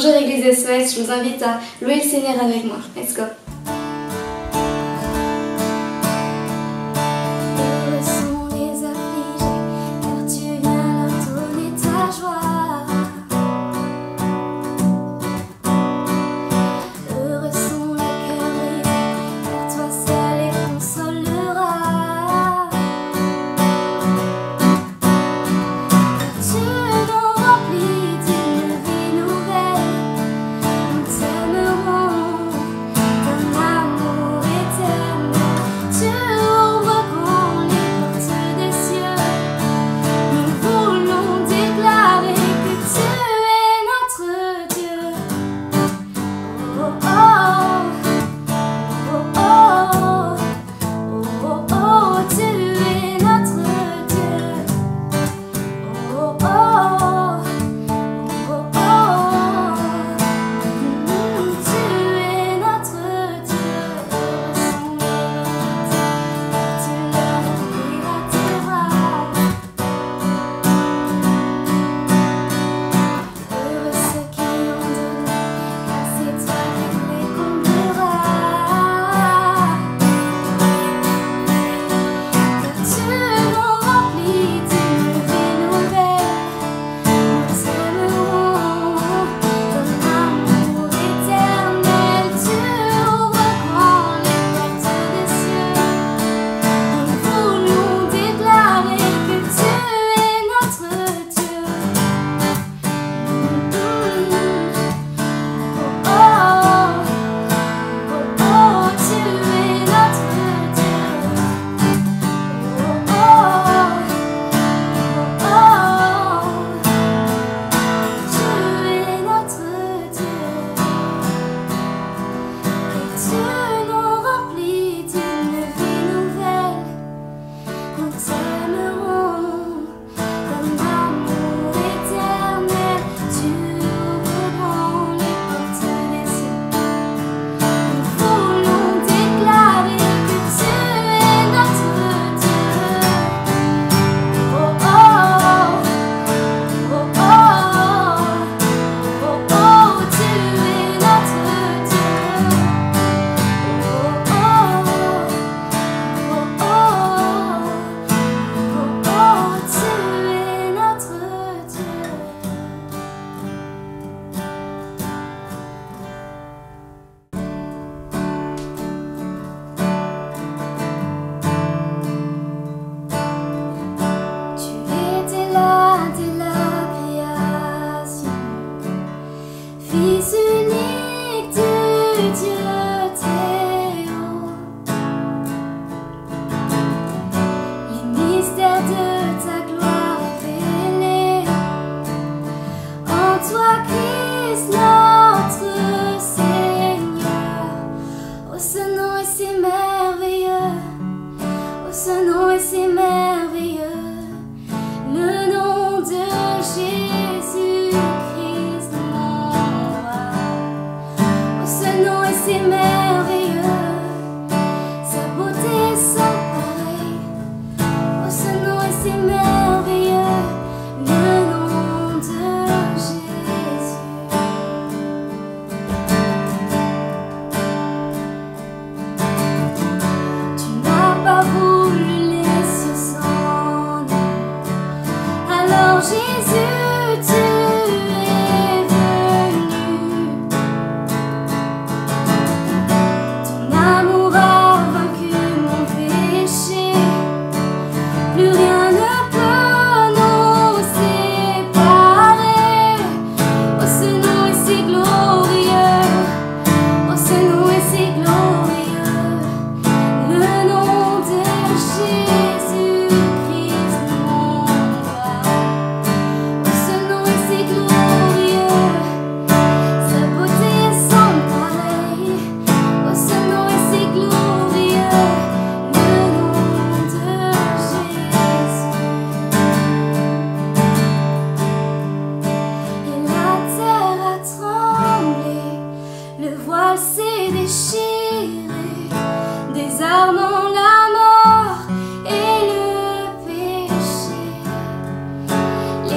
Bonjour Église SOS, je vous invite à louer le Seigneur avec moi. Let's go.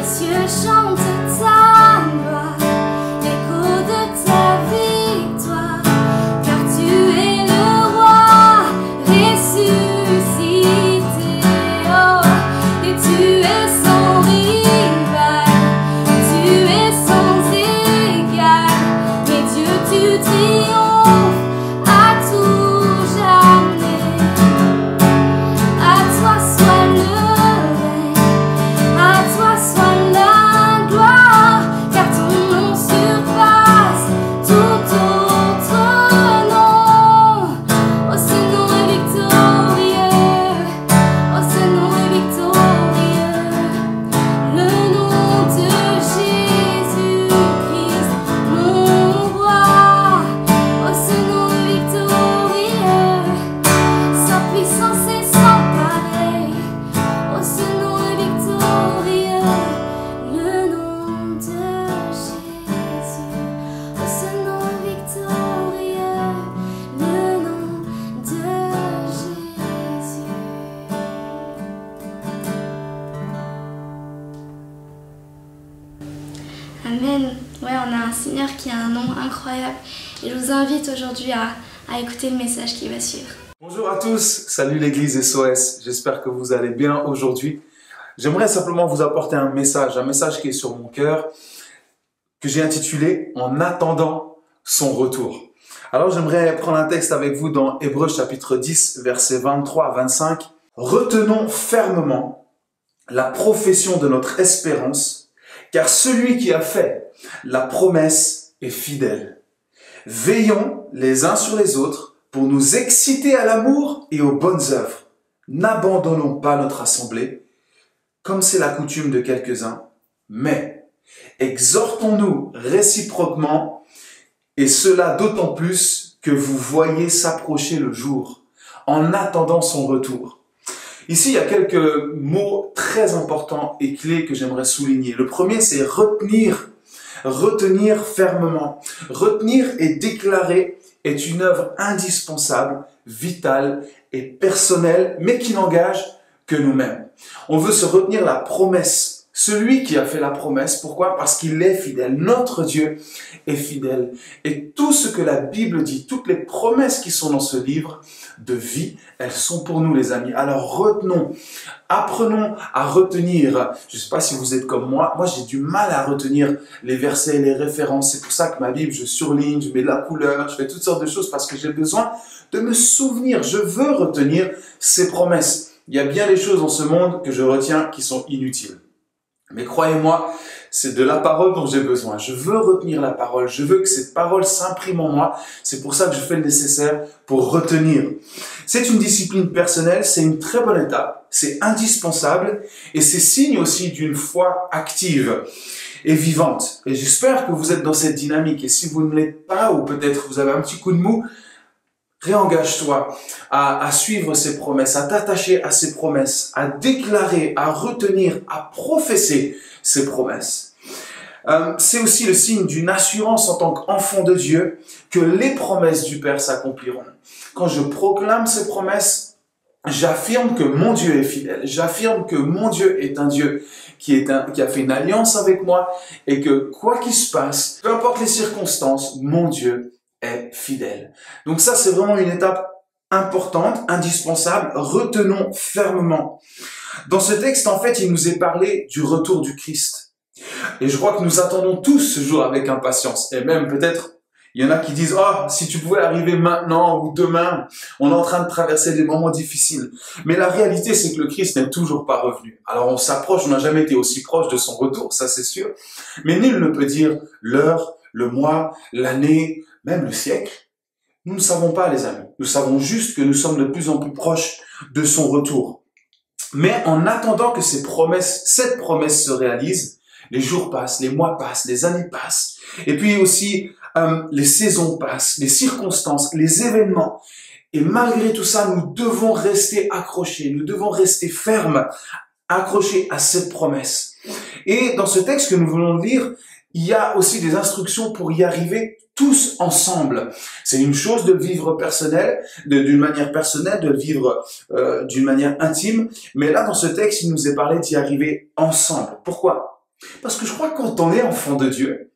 cieux chantent ta gloire, l'écho incroyable. Et je vous invite aujourd'hui à écouter le message qui va suivre. Bonjour à tous, salut l'église SOS, j'espère que vous allez bien aujourd'hui. J'aimerais simplement vous apporter un message qui est sur mon cœur, que j'ai intitulé « En attendant son retour ». Alors j'aimerais prendre un texte avec vous dans Hébreux chapitre 10, versets 23 à 25. « Retenons fermement la profession de notre espérance, car celui qui a fait la promesse est fidèle. Veillons les uns sur les autres pour nous exciter à l'amour et aux bonnes œuvres. N'abandonnons pas notre assemblée, comme c'est la coutume de quelques-uns, mais exhortons-nous réciproquement, et cela d'autant plus que vous voyez s'approcher le jour, en attendant son retour. » Ici, il y a quelques mots très importants et clés que j'aimerais souligner. Le premier, c'est retenir. Retenir fermement. Retenir et déclarer est une œuvre indispensable, vitale et personnelle, mais qui n'engage que nous-mêmes. On veut se retenir la promesse. Celui qui a fait la promesse, pourquoi? Parce qu'il est fidèle. Notre Dieu est fidèle. Et tout ce que la Bible dit, toutes les promesses qui sont dans ce livre de vie, elles sont pour nous les amis. Alors retenons, apprenons à retenir. Je ne sais pas si vous êtes comme moi j'ai du mal à retenir les versets et les références. C'est pour ça que ma Bible, je surligne, je mets de la couleur, je fais toutes sortes de choses parce que j'ai besoin de me souvenir. Je veux retenir ces promesses. Il y a bien des choses dans ce monde que je retiens qui sont inutiles. Mais croyez-moi, c'est de la parole dont j'ai besoin. Je veux retenir la parole. Je veux que cette parole s'imprime en moi. C'est pour ça que je fais le nécessaire pour retenir. C'est une discipline personnelle, c'est une très bonne étape, c'est indispensable et c'est signe aussi d'une foi active et vivante. Et j'espère que vous êtes dans cette dynamique. Et si vous ne l'êtes pas, ou peut-être vous avez un petit coup de mou, réengage-toi à suivre ses promesses, à t'attacher à ses promesses, à déclarer, à retenir, à professer ses promesses. C'est aussi le signe d'une assurance en tant qu'enfant de Dieu que les promesses du Père s'accompliront. Quand je proclame ces promesses, j'affirme que mon Dieu est fidèle. J'affirme que mon Dieu est un Dieu qui a fait une alliance avec moi et que quoi qu'il se passe, peu importe les circonstances, mon Dieu est fidèle. Donc ça, c'est vraiment une étape importante, indispensable. Retenons fermement. Dans ce texte, en fait, il nous est parlé du retour du Christ. Et je crois que nous attendons tous ce jour avec impatience. Et même peut-être, il y en a qui disent « Oh, si tu pouvais arriver maintenant ou demain, on est en train de traverser des moments difficiles. » Mais la réalité, c'est que le Christ n'est toujours pas revenu. Alors on s'approche, on n'a jamais été aussi proche de son retour, ça c'est sûr. Mais nul ne peut dire l'heure, le mois, l'année, même le siècle. Nous ne savons pas, les amis. Nous savons juste que nous sommes de plus en plus proches de son retour. Mais en attendant que cette promesse se réalise, les jours passent, les mois passent, les années passent. Et puis aussi, les saisons passent, les circonstances, les événements. Et malgré tout ça, nous devons rester accrochés, nous devons rester fermes, accrochés à cette promesse. Et dans ce texte que nous voulons lire, il y a aussi des instructions pour y arriver tous ensemble. C'est une chose de vivre d'une manière personnelle, de vivre d'une manière intime. Mais là, dans ce texte, il nous est parlé d'y arriver ensemble. Pourquoi? Parce que je crois que quand on est enfant de Dieu,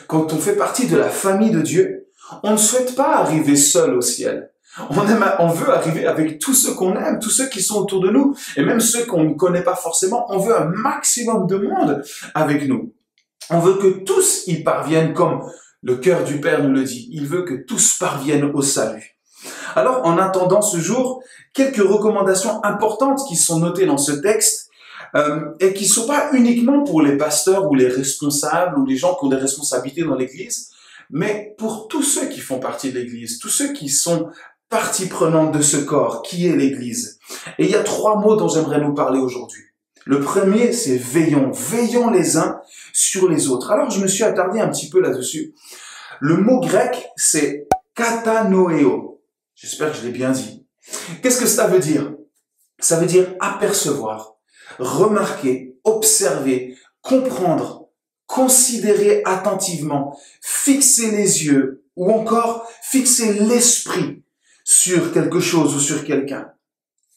quand on fait partie de la famille de Dieu, on ne souhaite pas arriver seul au ciel. On veut arriver avec tous ceux qu'on aime, tous ceux qui sont autour de nous, et même ceux qu'on ne connaît pas forcément. On veut un maximum de monde avec nous. On veut que tous y parviennent comme le cœur du Père nous le dit. Il veut que tous parviennent au salut. Alors, en attendant ce jour, quelques recommandations importantes qui sont notées dans ce texte et qui ne sont pas uniquement pour les pasteurs ou les responsables ou les gens qui ont des responsabilités dans l'Église, mais pour tous ceux qui font partie de l'Église, tous ceux qui sont partie prenante de ce corps, qui est l'Église. Et il y a 3 mots dont j'aimerais nous parler aujourd'hui. Le premier, c'est veillons. Veillons les uns sur les autres. Alors, je me suis attardé un petit peu là-dessus. Le mot grec, c'est katanoeo. J'espère que je l'ai bien dit. Qu'est-ce que ça veut dire? Ça veut dire apercevoir, remarquer, observer, comprendre, considérer attentivement, fixer les yeux ou encore fixer l'esprit sur quelque chose ou sur quelqu'un.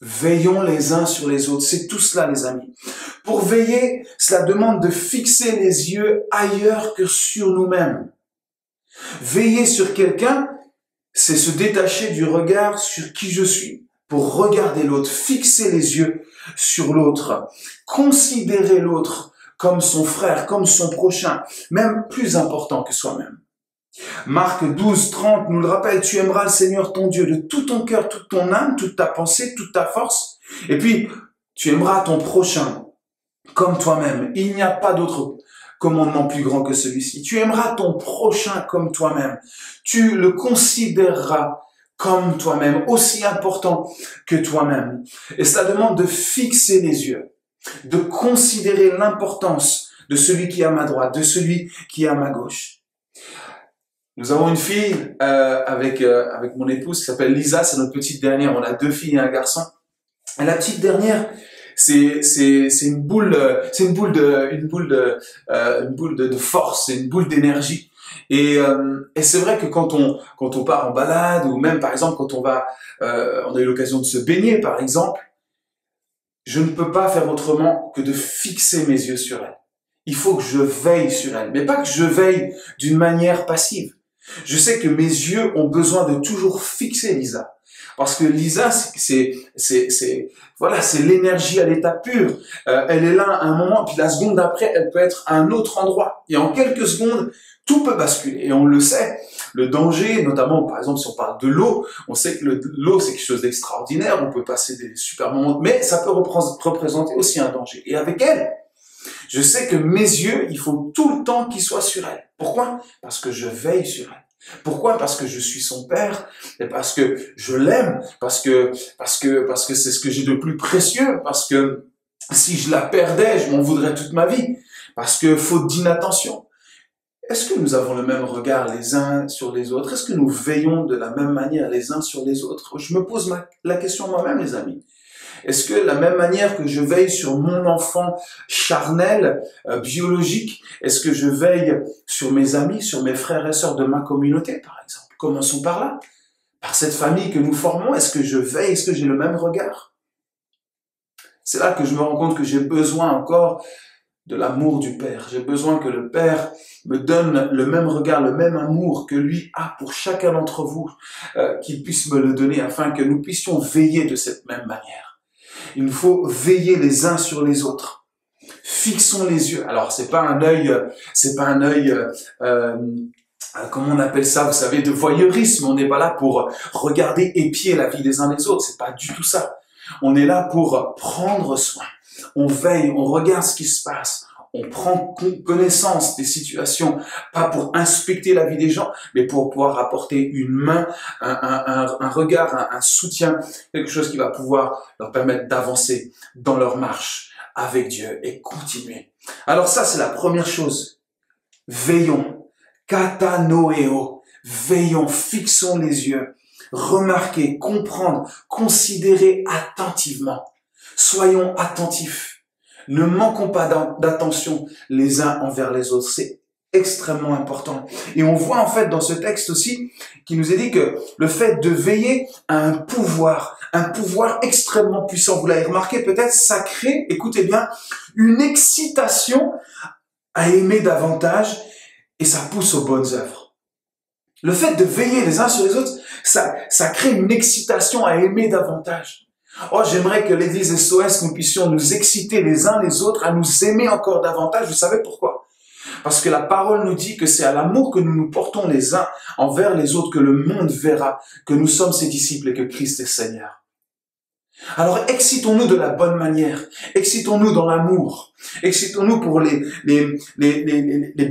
Veillons les uns sur les autres. C'est tout cela, les amis. Pour veiller, cela demande de fixer les yeux ailleurs que sur nous-mêmes. Veiller sur quelqu'un, c'est se détacher du regard sur qui je suis pour regarder l'autre, fixer les yeux sur l'autre, considérer l'autre comme son frère, comme son prochain, même plus important que soi-même. Marc 12, 30 nous le rappelle, tu aimeras le Seigneur ton Dieu de tout ton cœur, toute ton âme, toute ta pensée, toute ta force. Et puis, tu aimeras ton prochain comme toi-même. Il n'y a pas d'autre commandement plus grand que celui-ci. Tu aimeras ton prochain comme toi-même. Tu le considéreras comme toi-même, aussi important que toi-même. Et cela demande de fixer les yeux, de considérer l'importance de celui qui est à ma droite, de celui qui est à ma gauche. Nous avons une fille avec mon épouse qui s'appelle Lisa, c'est notre petite dernière. On a 2 filles et un garçon. Et la petite dernière, c'est une boule de force, c'est une boule d'énergie. Et c'est vrai que quand on part en balade ou même par exemple quand on a eu l'occasion de se baigner par exemple, je ne peux pas faire autrement que de fixer mes yeux sur elle. Il faut que je veille sur elle, mais pas que je veille d'une manière passive. Je sais que mes yeux ont besoin de toujours fixer Lisa. Parce que Lisa, c'est l'énergie à l'état pur. Elle est là à un moment, puis la seconde d'après, elle peut être à un autre endroit. Et en quelques secondes, tout peut basculer. Et on le sait, le danger, notamment par exemple si on parle de l'eau, on sait que l'eau c'est quelque chose d'extraordinaire, on peut passer des super moments, mais ça peut représenter aussi un danger. Et avec elle, je sais que mes yeux, il faut tout le temps qu'ils soient sur elle. Pourquoi? Parce que je veille sur elle. Pourquoi? Parce que je suis son père, et parce que je l'aime, parce que c'est ce que j'ai de plus précieux, parce que si je la perdais, je m'en voudrais toute ma vie, parce que faute d'inattention. Est-ce que nous avons le même regard les uns sur les autres? Est-ce que nous veillons de la même manière les uns sur les autres? Je me pose la question moi-même, les amis. Est-ce que la même manière que je veille sur mon enfant charnel, biologique, est-ce que je veille sur mes amis, sur mes frères et sœurs de ma communauté, par exemple? Commençons par là. Par cette famille que nous formons, est-ce que je veille, est-ce que j'ai le même regard? C'est là que je me rends compte que j'ai besoin encore de l'amour du Père. J'ai besoin que le Père me donne le même regard, le même amour que lui a pour chacun d'entre vous, qu'il puisse me le donner afin que nous puissions veiller de cette même manière. Il nous faut veiller les uns sur les autres. Fixons les yeux. Alors, c'est pas un œil, comment on appelle ça, vous savez, de voyeurisme. On n'est pas là pour regarder épier la vie des uns des autres. C'est pas du tout ça. On est là pour prendre soin. On veille, on regarde ce qui se passe. On prend connaissance des situations, pas pour inspecter la vie des gens, mais pour pouvoir apporter une main, un regard, un soutien, quelque chose qui va pouvoir leur permettre d'avancer dans leur marche avec Dieu et continuer. Alors ça, c'est la première chose. Veillons. Katanoeo. Veillons, fixons les yeux. Remarquez, comprendre, considérer attentivement. Soyons attentifs. Ne manquons pas d'attention les uns envers les autres. C'est extrêmement important. Et on voit en fait dans ce texte aussi qui nous est dit que le fait de veiller a un pouvoir extrêmement puissant. Vous l'avez remarqué peut-être, ça crée, écoutez bien, une excitation à aimer davantage et ça pousse aux bonnes œuvres. Le fait de veiller les uns sur les autres, ça crée une excitation à aimer davantage. Oh, j'aimerais que l'église SOS, nous puissions nous exciter les uns les autres, à nous aimer encore davantage. Vous savez pourquoi? Parce que la parole nous dit que c'est à l'amour que nous nous portons les uns envers les autres que le monde verra que nous sommes ses disciples et que Christ est Seigneur. Alors, excitons-nous de la bonne manière. Excitons-nous dans l'amour. Excitons-nous pour les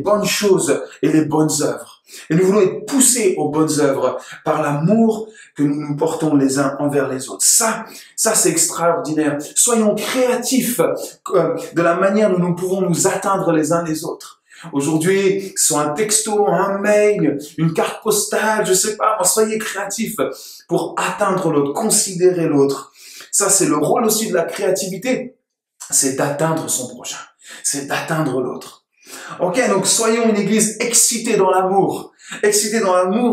bonnes choses et les bonnes œuvres. Et nous voulons être poussés aux bonnes œuvres par l'amour que nous nous portons les uns envers les autres. Ça c'est extraordinaire. Soyons créatifs de la manière dont nous pouvons nous atteindre les uns les autres. Aujourd'hui, soit un texto, un mail, une carte postale, je sais pas, soyez créatifs pour atteindre l'autre, considérer l'autre. Ça, c'est le rôle aussi de la créativité. C'est d'atteindre son prochain. C'est d'atteindre l'autre. Ok, donc soyons une église excitée dans l'amour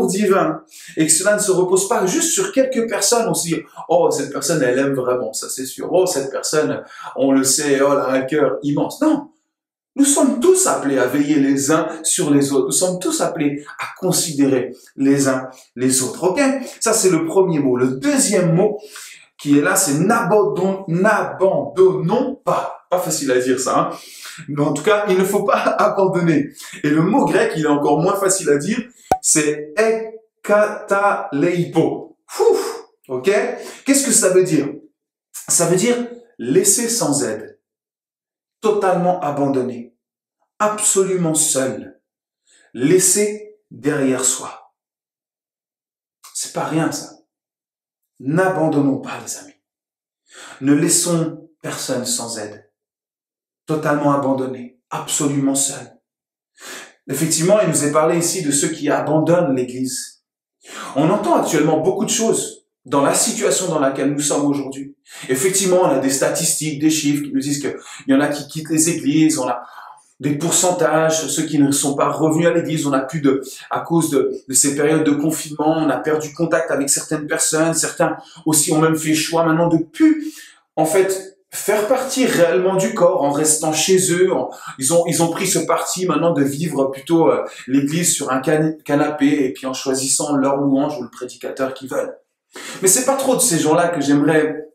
divin, et que cela ne se repose pas juste sur quelques personnes. On se dit, oh, cette personne, elle aime vraiment, ça c'est sûr. Oh, cette personne, on le sait, oh, elle a un cœur immense. Non, Nous sommes tous appelés à veiller les uns sur les autres. Nous sommes tous appelés à considérer les uns les autres. Ok? Ça, c'est le premier mot. Le deuxième mot qui est là, c'est n'abandonnons pas. Pas facile à dire ça, hein? Mais en tout cas, il ne faut pas abandonner. Et le mot grec, il est encore moins facile à dire, c'est ekataleipo. Ok? Qu'est-ce que ça veut dire? Ça veut dire laisser sans aide, totalement abandonné, absolument seul, laissé derrière soi. C'est pas rien ça. N'abandonnons pas les amis. Ne laissons personne sans aide, totalement abandonné, absolument seul. Effectivement, il nous est parlé ici de ceux qui abandonnent l'Église. On entend actuellement beaucoup de choses dans la situation dans laquelle nous sommes aujourd'hui. Effectivement, on a des statistiques, des chiffres qui nous disent qu'il y en a qui quittent les églises, on a des pourcentages, ceux qui ne sont pas revenus à l'église, on a plus à cause de ces périodes de confinement, on a perdu contact avec certaines personnes, certains aussi ont même fait le choix maintenant de plus, en fait, faire partie réellement du corps en restant chez eux. Ils ont pris ce parti maintenant de vivre plutôt l'église sur un canapé et puis en choisissant leur louange ou le prédicateur qu'ils veulent. Mais c'est pas trop de ces gens-là que j'aimerais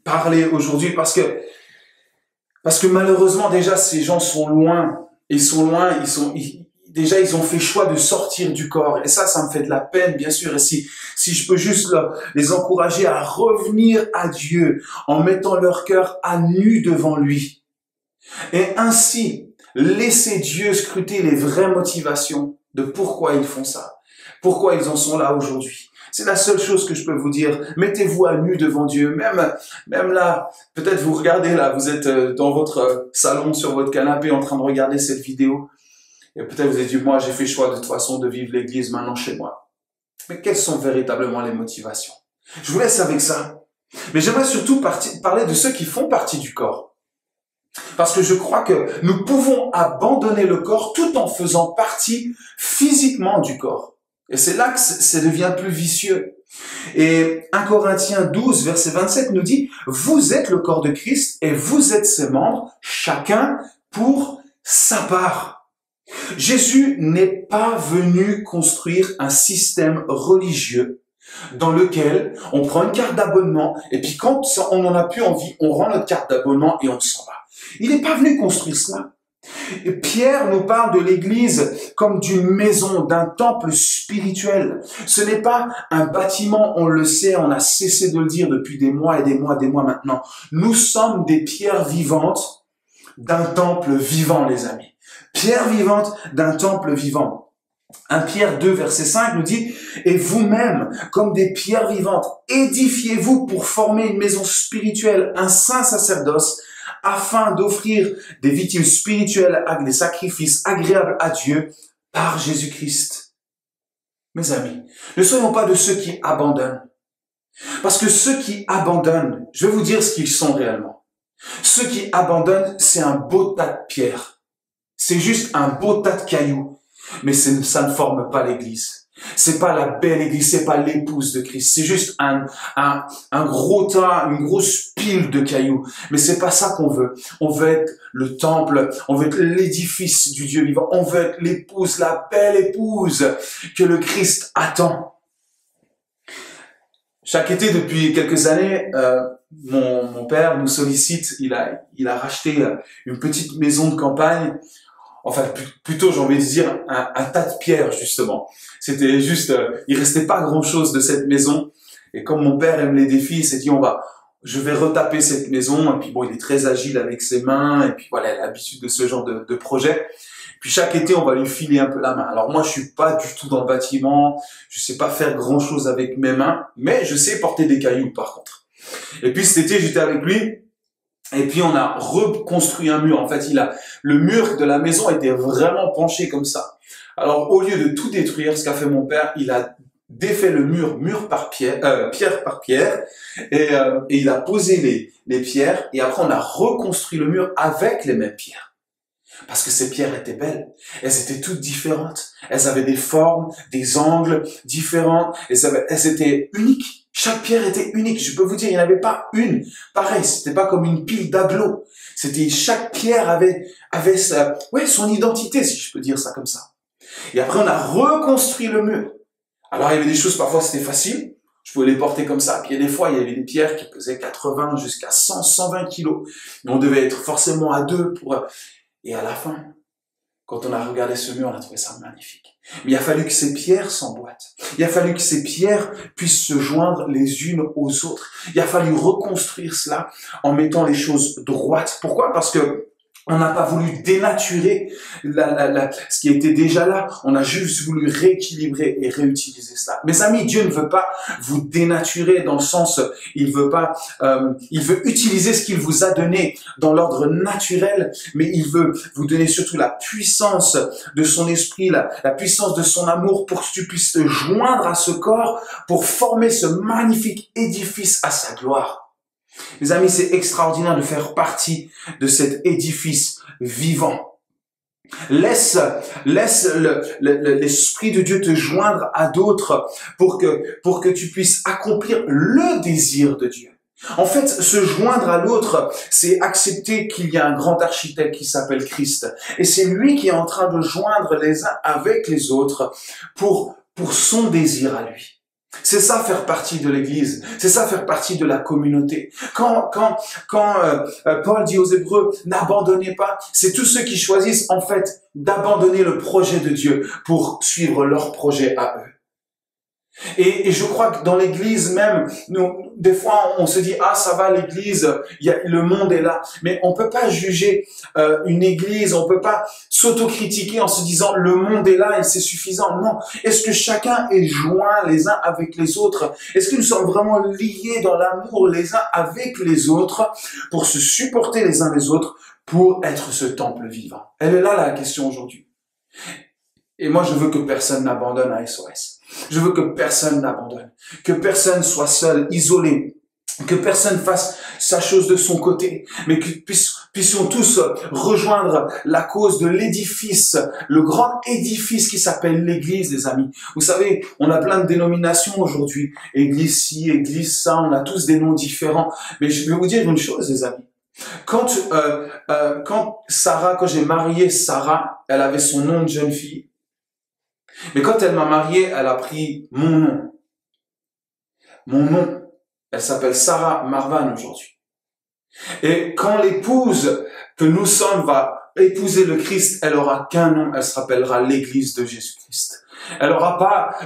parler aujourd'hui parce que malheureusement déjà ces gens sont loin. Ils ont fait le choix de sortir du corps et ça me fait de la peine bien sûr. Et si je peux juste les encourager à revenir à Dieu en mettant leur cœur à nu devant lui et ainsi laisser Dieu scruter les vraies motivations de pourquoi ils font ça, pourquoi ils en sont là aujourd'hui. C'est la seule chose que je peux vous dire. Mettez-vous à nu devant Dieu. Même là, peut-être vous regardez là, vous êtes dans votre salon, sur votre canapé, en train de regarder cette vidéo. Et peut-être vous avez dit, moi, j'ai fait le choix de toute façon de vivre l'église maintenant chez moi. Mais quelles sont véritablement les motivations? Je vous laisse avec ça. Mais j'aimerais surtout parler de ceux qui font partie du corps. Parce que je crois que nous pouvons abandonner le corps tout en faisant partie physiquement du corps. Et c'est là que ça devient plus vicieux. Et 1 Corinthiens 12, verset 27 nous dit, vous êtes le corps de Christ et vous êtes ses membres, chacun pour sa part. Jésus n'est pas venu construire un système religieux dans lequel on prend une carte d'abonnement et puis quand on n'en a plus envie, on rend notre carte d'abonnement et on s'en va. Il n'est pas venu construire cela. Et Pierre nous parle de l'Église comme d'une maison, d'un temple spirituel. Ce n'est pas un bâtiment, on le sait, on a cessé de le dire depuis des mois et des mois maintenant. Nous sommes des pierres vivantes d'un temple vivant, les amis. Pierres vivantes d'un temple vivant. 1 Pierre 2, verset 5 nous dit « Et vous-même, comme des pierres vivantes, édifiez-vous pour former une maison spirituelle, un saint sacerdoce, afin d'offrir des victimes spirituelles avec des sacrifices agréables à Dieu par Jésus-Christ. » Mes amis, ne soyons pas de ceux qui abandonnent. Parce que ceux qui abandonnent, je vais vous dire ce qu'ils sont réellement. Ceux qui abandonnent, c'est un beau tas de pierres. C'est juste un beau tas de cailloux. Mais ça ne forme pas l'Église. C'est pas la belle Église, c'est pas l'épouse de Christ. C'est juste un gros tas, une grosse pile de cailloux. Mais c'est pas ça qu'on veut. On veut être le temple, on veut être l'édifice du Dieu vivant. On veut être l'épouse, la belle épouse que le Christ attend. Chaque été, depuis quelques années, mon père nous sollicite. Il a racheté une petite maison de campagne. Enfin, plutôt, j'ai envie de dire, un tas de pierres, justement. C'était juste, il restait pas grand-chose de cette maison. Et comme mon père aime les défis, il s'est dit, je vais retaper cette maison. Et puis bon, il est très agile avec ses mains. Et puis voilà, il a l'habitude de ce genre de projet. Puis chaque été, on va lui filer un peu la main. Alors moi, je suis pas du tout dans le bâtiment. Je sais pas faire grand-chose avec mes mains. Mais je sais porter des cailloux, par contre. Et puis cet été, j'étais avec lui. Et puis on a reconstruit un mur. En fait, le mur de la maison était vraiment penché comme ça. Alors au lieu de tout détruire, ce qu'a fait mon père, il a défait le mur par pierre par pierre, et il a posé les pierres. Et après, on a reconstruit le mur avec les mêmes pierres. Parce que ces pierres étaient belles. Elles étaient toutes différentes. Elles avaient des formes, des angles différents. Elles étaient uniques. Chaque pierre était unique. Je peux vous dire, il n'y en avait pas une. Pareil, c'était pas comme une pile d'agglos. C'était, chaque pierre avait son identité, si je peux dire ça comme ça. Et après, on a reconstruit le mur. Alors, il y avait des choses, parfois, c'était facile. Je pouvais les porter comme ça. Puis, il y a des fois, il y avait des pierres qui pesaient 80 jusqu'à 100, 120 kilos. Et on devait être forcément à deux pour... Et à la fin, quand on a regardé ce mur, on a trouvé ça magnifique. Mais il a fallu que ces pierres s'emboîtent. Il a fallu que ces pierres puissent se joindre les unes aux autres. Il a fallu reconstruire cela en mettant les choses droites. Pourquoi? Parce que on n'a pas voulu dénaturer ce qui était déjà là. On a juste voulu rééquilibrer et réutiliser cela. Mes amis, Dieu ne veut pas vous dénaturer dans le sens, il veut utiliser ce qu'il vous a donné dans l'ordre naturel, mais il veut vous donner surtout la puissance de son esprit, la puissance de son amour pour que tu puisses te joindre à ce corps pour former ce magnifique édifice à sa gloire. Mes amis, c'est extraordinaire de faire partie de cet édifice vivant. Laisse l'Esprit de Dieu te joindre à d'autres pour que tu puisses accomplir le désir de Dieu. En fait, se joindre à l'autre, c'est accepter qu'il y a un grand architecte qui s'appelle Christ. Et c'est lui qui est en train de joindre les uns avec les autres pour son désir à lui. C'est ça faire partie de l'Église, c'est ça faire partie de la communauté. Quand Paul dit aux Hébreux, n'abandonnez pas, c'est tous ceux qui choisissent en fait d'abandonner le projet de Dieu pour suivre leur projet à eux. Et je crois que dans l'église même, des fois on se dit, ah ça va l'église, le monde est là. Mais on peut pas juger une église, on peut pas s'autocritiquer en se disant, le monde est là et c'est suffisant. Non, est-ce que chacun est joint les uns avec les autres? Est-ce que nous sommes vraiment liés dans l'amour les uns avec les autres pour se supporter les uns les autres, pour être ce temple vivant? Elle est là la question aujourd'hui. Et moi je veux que personne n'abandonne à SOS. Je veux que personne n'abandonne, que personne soit seul, isolé, que personne fasse sa chose de son côté, mais que puissions tous rejoindre la cause de l'édifice, le grand édifice qui s'appelle l'Église, les amis. Vous savez, on a plein de dénominations aujourd'hui, Église ci, Église ça, on a tous des noms différents. Mais je vais vous dire une chose, les amis. Quand j'ai marié Sarah, elle avait son nom de jeune fille. Mais quand elle m'a marié, elle a pris mon nom. Mon nom. Elle s'appelle Sarah Marvan aujourd'hui. Et quand l'épouse que nous sommes va épouser le Christ, elle aura qu'un nom, elle se rappellera l'Église de Jésus-Christ. Elle aura pas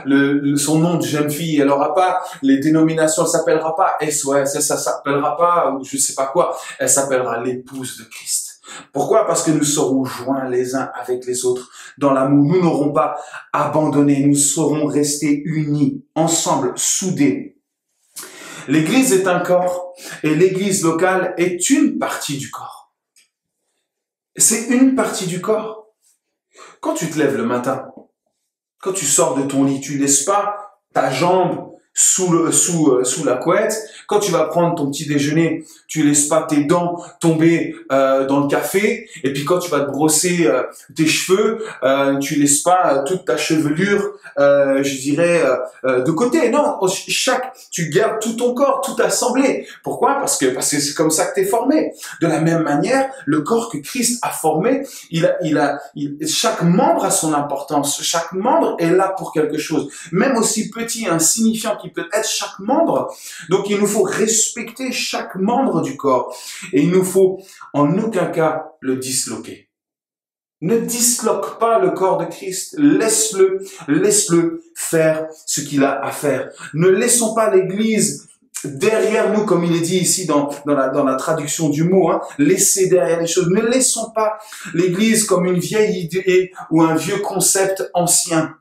son nom de jeune fille, elle aura pas les dénominations, elle s'appellera pas SOS, ça s'appellera pas, ou je sais pas quoi, elle s'appellera l'épouse de Christ. Pourquoi? Parce que nous serons joints les uns avec les autres dans l'amour. Nous n'aurons pas abandonné, nous serons restés unis, ensemble, soudés. L'Église est un corps et l'Église locale est une partie du corps. C'est une partie du corps. Quand tu te lèves le matin, quand tu sors de ton lit, tu laisses pas ta jambe sous la couette. Quand tu vas prendre ton petit déjeuner, tu laisses pas tes dents tomber dans le café. Et puis quand tu vas te brosser tes cheveux, tu laisses pas toute ta chevelure, de côté. Non, tu gardes tout ton corps, tout assemblé. Pourquoi? Parce que c'est comme ça que tu es formé. De la même manière, le corps que Christ a formé, chaque membre a son importance. Chaque membre est là pour quelque chose. Même aussi petit, insignifiant qu'il peut être chaque membre. Donc il nous faut respecter chaque membre du corps. Et il nous faut en aucun cas le disloquer. Ne disloque pas le corps de Christ. Laisse-le faire ce qu'il a à faire. Ne laissons pas l'Église derrière nous, comme il est dit ici dans la traduction du mot, laisser derrière les choses. Ne laissons pas l'Église comme une vieille idée ou un vieux concept ancien.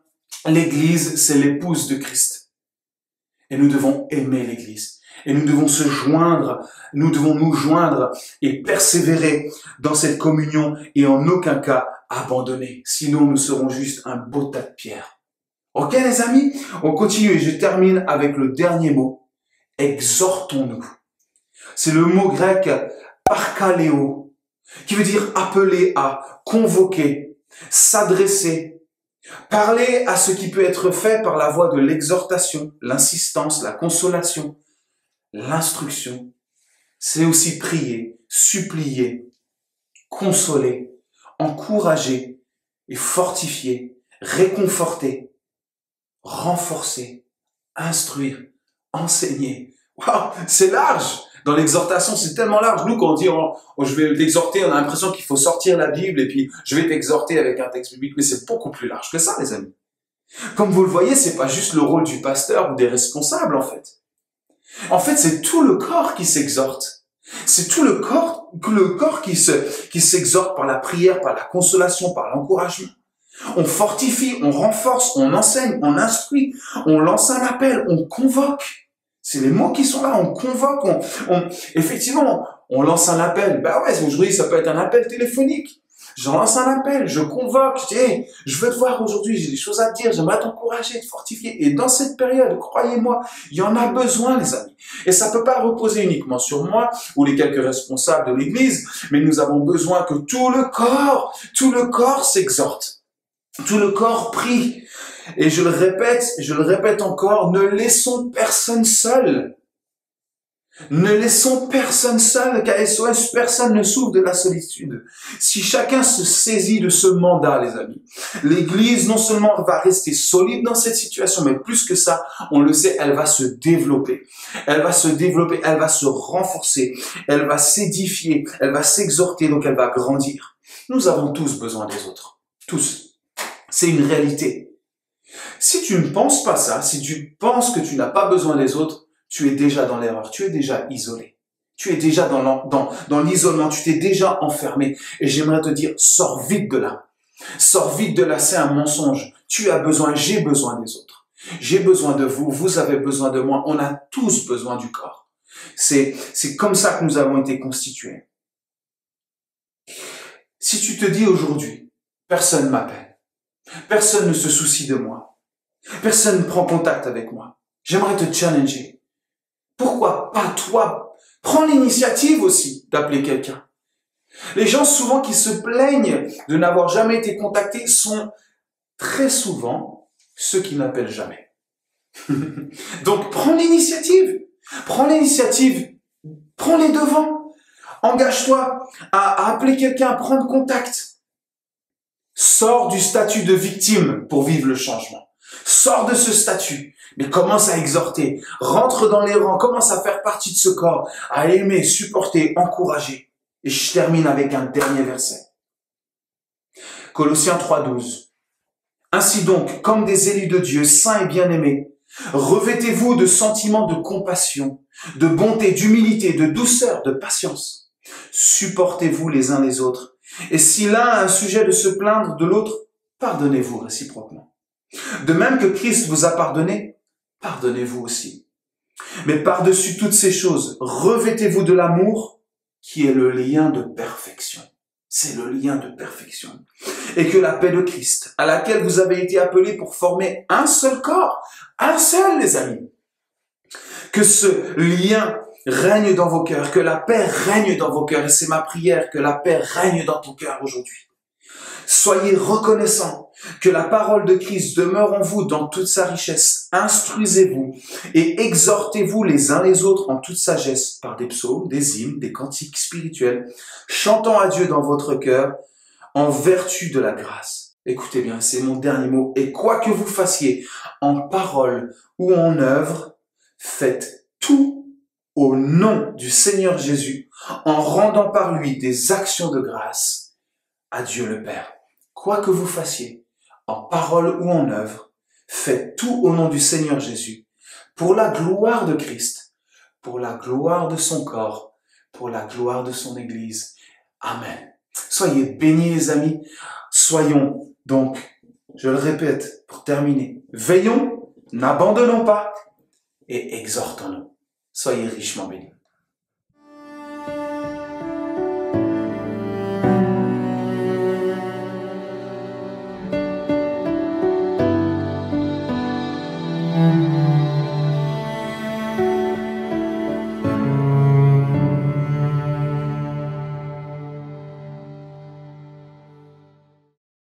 L'Église, c'est l'épouse de Christ. Et nous devons aimer l'Église. Et nous devons nous devons nous joindre et persévérer dans cette communion et en aucun cas abandonner. Sinon, nous serons juste un beau tas de pierres. Ok, les amis? On continue et je termine avec le dernier mot. Exhortons-nous. C'est le mot grec parkaleo, qui veut dire appeler à, convoquer, s'adresser, Parler à ce qui peut être fait par la voie de l'exhortation, l'insistance, la consolation, l'instruction. C'est aussi prier, supplier, consoler, encourager et fortifier, réconforter, renforcer, instruire, enseigner. Waouh, c'est large. Dans l'exhortation, c'est tellement large. Nous, quand on dit je vais t'exhorter, on a l'impression qu'il faut sortir la Bible et puis je vais t'exhorter avec un texte biblique. Mais c'est beaucoup plus large que ça, les amis. Comme vous le voyez, c'est pas juste le rôle du pasteur ou des responsables, en fait. En fait, c'est tout le corps qui s'exhorte. C'est tout le corps qui s'exhorte par la prière, par la consolation, par l'encouragement. On fortifie, on renforce, on enseigne, on instruit, on lance un appel, on convoque. C'est les mots qui sont là, on convoque, effectivement, on lance un appel. Bah ouais, aujourd'hui, ça peut être un appel téléphonique. Je lance un appel, je convoque, je dis, hey, je veux te voir aujourd'hui, j'ai des choses à te dire, j'aimerais t'encourager, te fortifier. Et dans cette période, croyez-moi, il y en a besoin, les amis. Et ça peut pas reposer uniquement sur moi ou les quelques responsables de l'église, mais nous avons besoin que tout le corps s'exhorte. Tout le corps prie. Et je le répète encore, ne laissons personne seul. Ne laissons personne seul, qu'à SOS, personne ne souffre de la solitude. Si chacun se saisit de ce mandat, les amis, l'Église non seulement va rester solide dans cette situation, mais plus que ça, on le sait, elle va se développer. Elle va se développer, elle va se renforcer, elle va s'édifier, elle va s'exhorter, donc elle va grandir. Nous avons tous besoin des autres. Tous. C'est une réalité. Si tu ne penses pas ça, si tu penses que tu n'as pas besoin des autres, tu es déjà dans l'erreur, tu es déjà isolé. Tu es déjà dans l'isolement, tu t'es déjà enfermé. Et j'aimerais te dire, sors vite de là. Sors vite de là, c'est un mensonge. Tu as besoin, j'ai besoin des autres. J'ai besoin de vous, vous avez besoin de moi. On a tous besoin du corps. C'est comme ça que nous avons été constitués. Si tu te dis aujourd'hui, personne m'appelle, personne ne se soucie de moi, personne ne prend contact avec moi, j'aimerais te challenger. Pourquoi pas toi? Prends l'initiative aussi d'appeler quelqu'un. Les gens souvent qui se plaignent de n'avoir jamais été contactés sont très souvent ceux qui n'appellent jamais. Donc prends l'initiative. Prends l'initiative. Prends les devants. Engage-toi à appeler quelqu'un, à prendre contact. Sors du statut de victime pour vivre le changement. Sors de ce statut, mais commence à exhorter, rentre dans les rangs, commence à faire partie de ce corps, à aimer, supporter, encourager. Et je termine avec un dernier verset. Colossiens 3:12. Ainsi donc, comme des élus de Dieu, saints et bien-aimés, revêtez-vous de sentiments de compassion, de bonté, d'humilité, de douceur, de patience. Supportez-vous les uns les autres. Et si l'un a un sujet de se plaindre de l'autre, pardonnez-vous réciproquement. De même que Christ vous a pardonné, pardonnez-vous aussi. Mais par-dessus toutes ces choses, revêtez-vous de l'amour qui est le lien de perfection. C'est le lien de perfection. Et que la paix de Christ, à laquelle vous avez été appelés pour former un seul corps, un seul, les amis, que ce lien règne dans vos cœurs, que la paix règne dans vos cœurs. Et c'est ma prière, que la paix règne dans ton cœur aujourd'hui. Soyez reconnaissants que la parole de Christ demeure en vous dans toute sa richesse. Instruisez-vous et exhortez-vous les uns les autres en toute sagesse par des psaumes, des hymnes, des cantiques spirituels, chantant à Dieu dans votre cœur en vertu de la grâce. Écoutez bien, c'est mon dernier mot. Et quoi que vous fassiez, en parole ou en œuvre, faites tout au nom du Seigneur Jésus, en rendant par lui des actions de grâce à Dieu le Père. Quoi que vous fassiez, en parole ou en œuvre, faites tout au nom du Seigneur Jésus, pour la gloire de Christ, pour la gloire de son corps, pour la gloire de son Église. Amen. Soyez bénis les amis. Soyons donc, je le répète pour terminer, veillons, n'abandonnons pas et exhortons-nous. Soyez richement bénis.